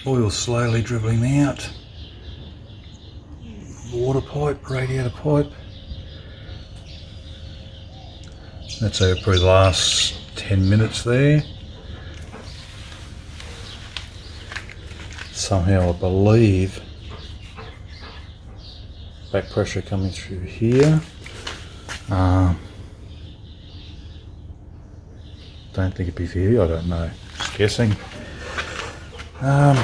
Oil slowly dribbling out. Water pipe, radiator pipe. That's over probably the last 10 minutes there. Somehow I believe back pressure coming through here. Don't think it'd be here, I don't know, just guessing. I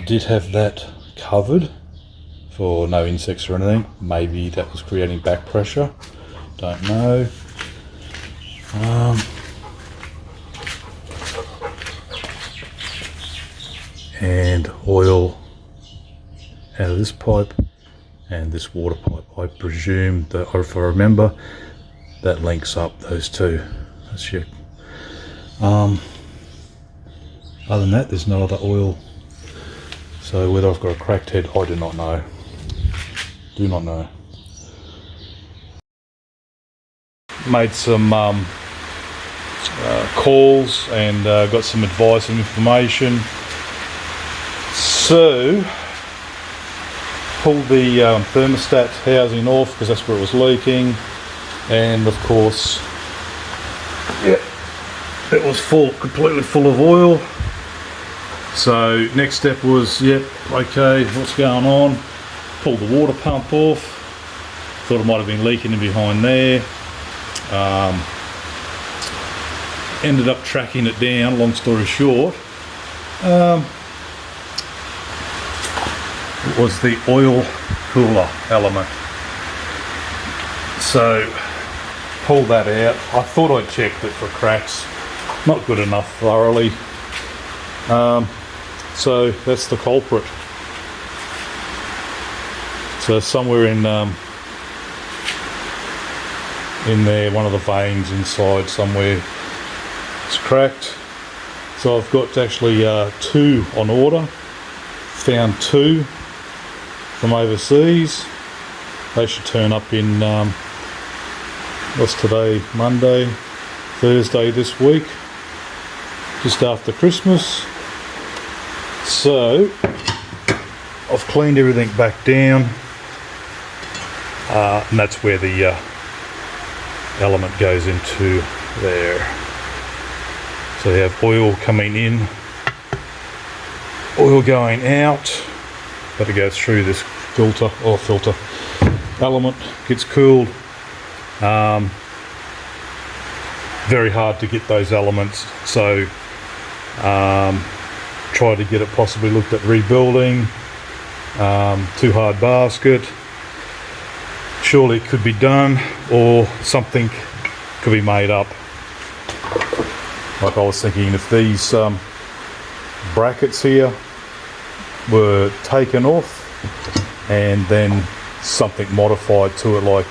did have that covered for no insects or anything. Maybe that was creating back pressure, don't know. And oil out of this pipe and this water pipe. I presume that, or if I remember, that links up those two. That's your, other than that, there's no other oil. So whether I've got a cracked head, I do not know. Do not know. Made some calls and got some advice and information. So pulled the thermostat housing off because that's where it was leaking, and of course, yeah, it was completely full of oil. So next step was, yep, okay, what's going on? Pulled the water pump off. Thought it might have been leaking in behind there. Ended up tracking it down, long story short. It was the oil cooler element. So pulled that out. I thought I checked it for cracks. Not good enough thoroughly. So that's the culprit. So somewhere in there, one of the vanes inside somewhere is cracked. So I've got actually 2 on order. Found 2 from overseas. They should turn up in what's today, Monday, Thursday this week, just after Christmas. So I've cleaned everything back down, and that's where the element goes into there. So you have oil coming in, oil going out. Got to go through this filter element, gets cooled. Very hard to get those elements, so try to get it possibly looked at rebuilding. Too hard basket. Surely it could be done, or something could be made up. Like I was thinking, if these brackets here were taken off and then something modified to it, like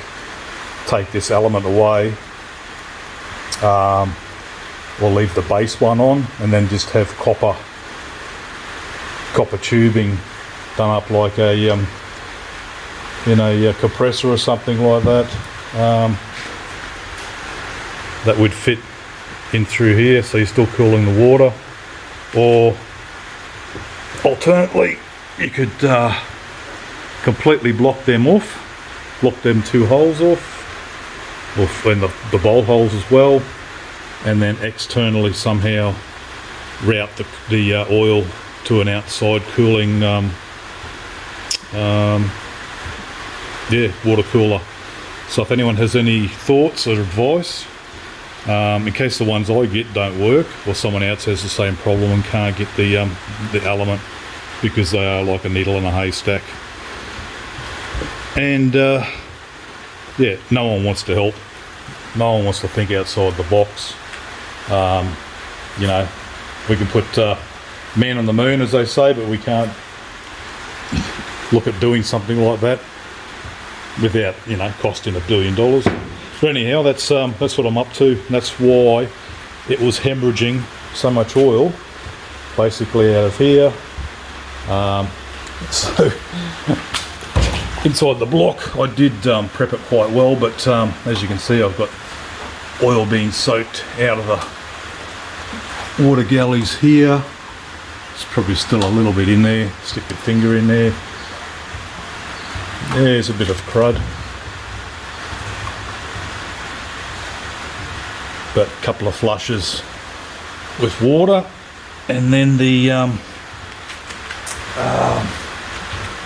take this element away, or leave the base one on and then just have copper tubing done up like a a compressor or something like that, that would fit in through here, so you're still cooling the water. Or alternately, you could completely block them off, block them 2 holes off, or in the bowl holes as well, and then externally somehow route the oil to an outside cooling water cooler. So if anyone has any thoughts or advice, in case the ones I get don't work, or someone else has the same problem and can't get the element because they are like a needle in a haystack. And yeah, no one wants to help. No one wants to think outside the box. You know, we can put man on the moon, as they say, but we can't look at doing something like that without, you know, costing $1 billion. But anyhow, that's what I'm up to. And that's why it was hemorrhaging so much oil, basically out of here. So inside the block, I did prep it quite well, but as you can see, I've got oil being soaked out of Water galleys here. There's probably still a little bit in there. Stick your finger in there. There's a bit of crud. But a couple of flushes with water, and then the I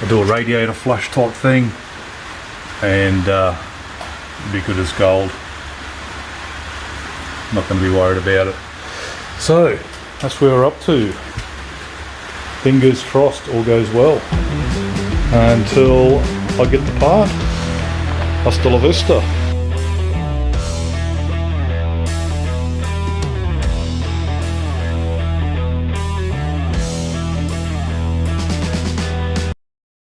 do a radiator flush type thing, and be good as gold. Not going to be worried about it. So that's where we're up to. Fingers crossed all goes well until I get the part. Hasta la vista.